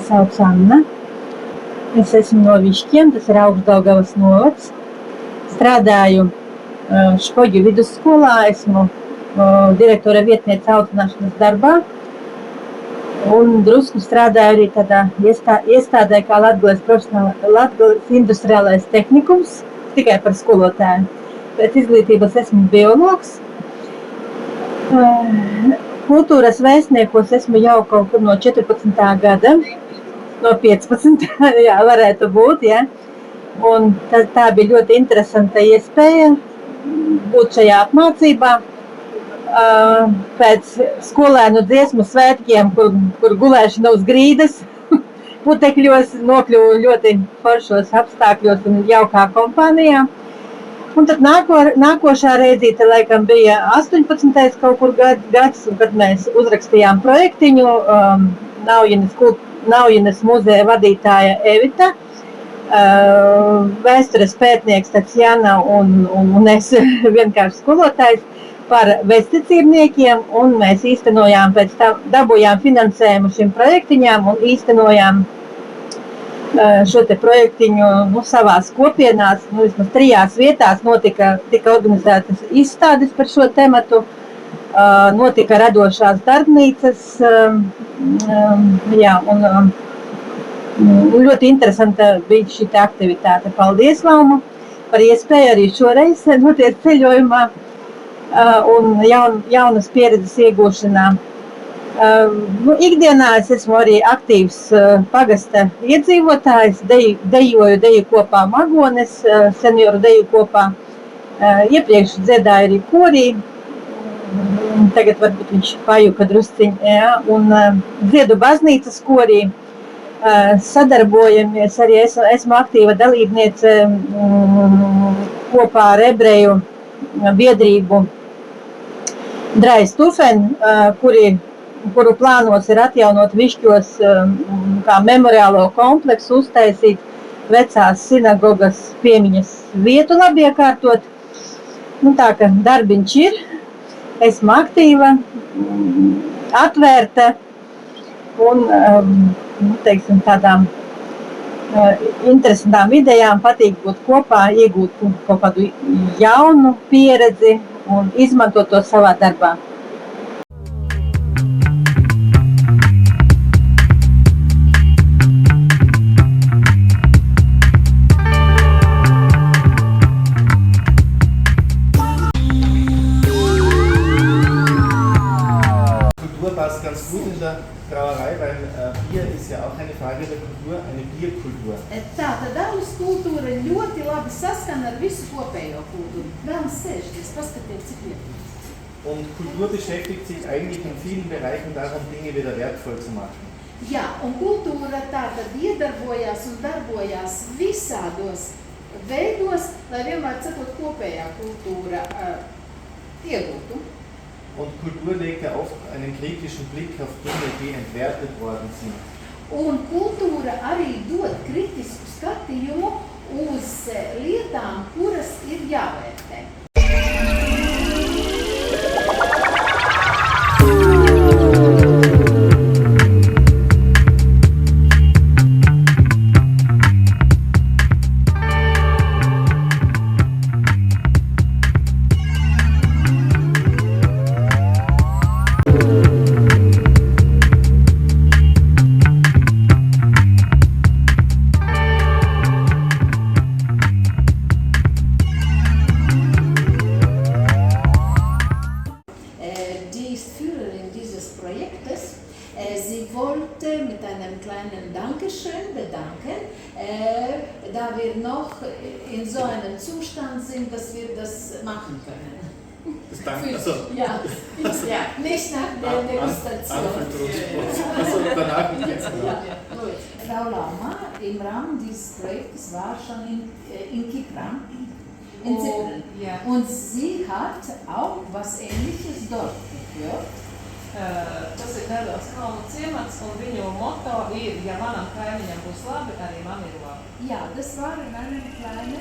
sauc Anna. Es esmu no Višķiem, tas ir Augstdaugavas novads. Strādāju Škoģu vidusskolā, esmu direktora vietniece audzināšanas darbā. Un drusku strādāju arī tādā iestādē kā Latgales industriālais tehnikums, tikai par skolotāju. Pēc izglītības esmu biologs. Kultūras vēstniekos esmu jau kaut kur no 14. gada, no 15. jā, varētu būt, jā. Un tā bija ļoti interesanta iespēja būt šajā apmācībā. Pēc skolēnu dziesmu svētkiem, kur gulēšana uz grīdas, putekļos, nokļuvu ļoti foršos apstākļos un jaukā kompānijā. Un tad nākošā reizīte, laikam, bija 18. kaut kur gads, kad mēs uzrakstījām projektiņu, Naujenes muzeja vadītāja Evita, vēstures pētnieks Tatjana un es vienkārši skolotājs par vesticībniekiem, un mēs īstenojām pēc tam, dabūjām finansējumu šim projektiņām un īstenojām šo te projektiņu savās kopienās, vismaz 3 vietās tika organizētas izstādes par šo tematu, notika radošās darbnīcas, jā, un ļoti interesanta bija šī aktivitāte. Paldies, Lauma, par iespēju arī šoreiz doties ceļojumā un jaunas pieredzes iegūšanā. Ikdienā es esmu arī aktīvs pagasta iedzīvotājs, dejoju kopā Magones, senioru deju kopā. Iepriekš dziedāju arī korī, tagad varbūt viņš pajuka drusciņ, jā, un dziedu baznīcas korī. Sadarbojamies arī, esmu aktīva dalībniece kopā ar ebreju biedrību Draistufen, kuru plānos ir atjaunot Višķos kā memoriālo kompleksu, uztaisīt vecās sinagogas piemiņas vietu labi iekārtot. Tā ka darbiņš ir, esmu aktīva, atvērta un teiksim, tādām interesantām idejām, patīk būt kopā, iegūt kaut kādu jaunu pieredzi un izmantot to savā darbā. Kultur passt ganz gut in der Brauerei, weil Bier ist ja auch eine Frage der Kultur, eine Bierkultur. Tātad alus kultūra ļoti labi saskana ar visu kopējo kultūru. Vēlams sēžties, paskatiet, cik vietnīgs. Und Kultur beschäftigt sich eigentlich in vielen Bereichen darum, Dinge wieder wertvoll zu machen. Jā, un kultūra tātad iedarbojās un darbojās visādos veidos, lai vienmēr sakot kopējā kultūra iegūtu. Und Kultur legt ja oft einen kritischen Blick auf Dinge, die entwertet worden sind. Un kultūra arī dod kritisku skatījumu uz lietām, kuras ir jāvērtē. Sie wollte mit einem kleinen Dankeschön bedanken, da wir noch in so einem Zustand sind, dass wir das machen können. Das Danke? Also, ja, ja, nicht nach der Degustation. Also danach jetzt. Ja, gut. Frau Lauma im Rahmen dieses Projektes war schon in Kipra, in Zypern. Ja. Und sie hat auch was Ähnliches dort geführt. Tas ir nedaudz kalnu ciemats, un viņu moto ir, ja manam kaimiņam būs labi, arī man ir labi. Ja, das war in einem kleinen